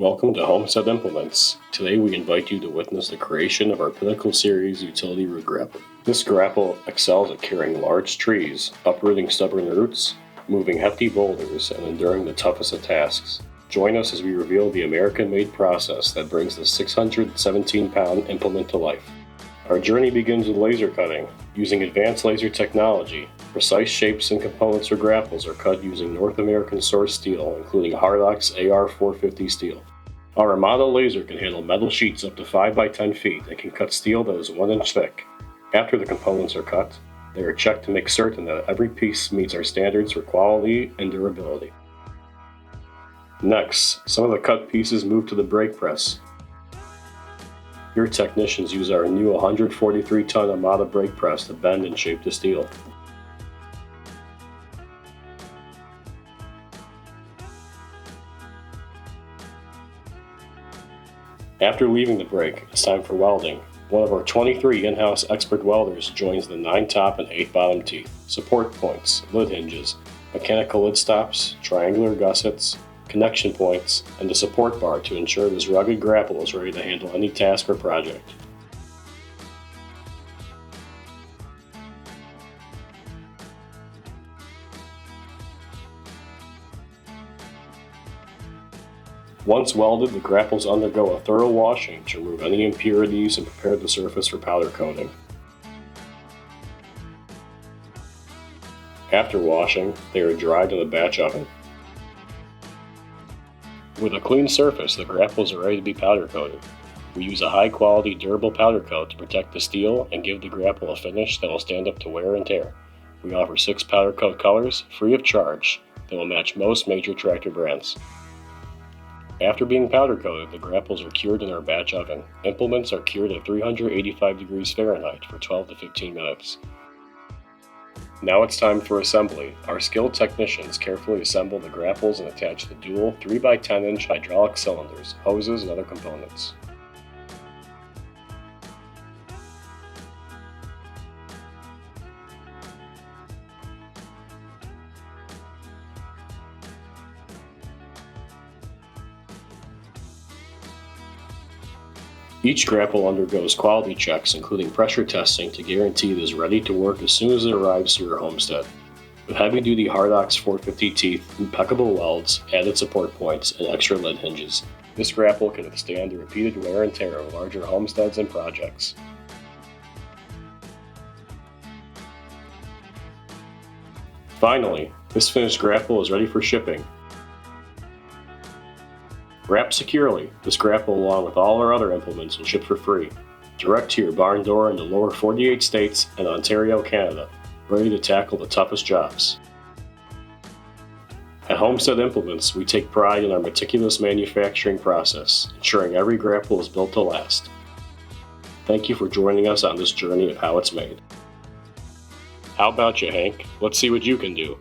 Welcome to Homestead Implements. Today we invite you to witness the creation of our Pinnacle series Utility Root Grapple. This grapple excels at carrying large trees, uprooting stubborn roots, moving hefty boulders, and enduring the toughest of tasks. Join us as we reveal the American-made process that brings the 617-pound implement to life. Our journey begins with laser cutting. Using advanced laser technology, precise shapes and components for grapples are cut using North American sourced steel, including Hardox AR450 steel. Our Armada laser can handle metal sheets up to 5 by 10 feet and can cut steel that is 1 inch thick. After the components are cut, they are checked to make certain that every piece meets our standards for quality and durability. Next, some of the cut pieces move to the brake press. Your technicians use our new 143-ton Armada brake press to bend and shape the steel. After leaving the brake, it's time for welding. One of our 23 in-house expert welders joins the 9 top and 8 bottom teeth, support points, lid hinges, mechanical lid stops, triangular gussets, connection points, and the support bar to ensure this rugged grapple is ready to handle any task or project. Once welded, the grapples undergo a thorough washing to remove any impurities and prepare the surface for powder coating. After washing, they are dried in a batch oven. With a clean surface, the grapples are ready to be powder coated. We use a high-quality, durable powder coat to protect the steel and give the grapple a finish that will stand up to wear and tear. We offer 6 powder coat colors, free of charge, that will match most major tractor brands. After being powder coated, the grapples are cured in our batch oven. Implements are cured at 385 degrees Fahrenheit for 12 to 15 minutes. Now it's time for assembly. Our skilled technicians carefully assemble the grapples and attach the dual 3 by 10 inch hydraulic cylinders, hoses, and other components. Each grapple undergoes quality checks, including pressure testing, to guarantee it is ready to work as soon as it arrives to your homestead. With heavy-duty Hardox 450 teeth, impeccable welds, added support points, and extra lid hinges, this grapple can withstand the repeated wear and tear of larger homesteads and projects. Finally, this finished grapple is ready for shipping. Wrapped securely, this grapple along with all our other implements will ship for free, direct to your barn door in the lower 48 states and Ontario, Canada, ready to tackle the toughest jobs. At Homestead Implements, we take pride in our meticulous manufacturing process, ensuring every grapple is built to last. Thank you for joining us on this journey of how it's made. How about you, Hank? Let's see what you can do.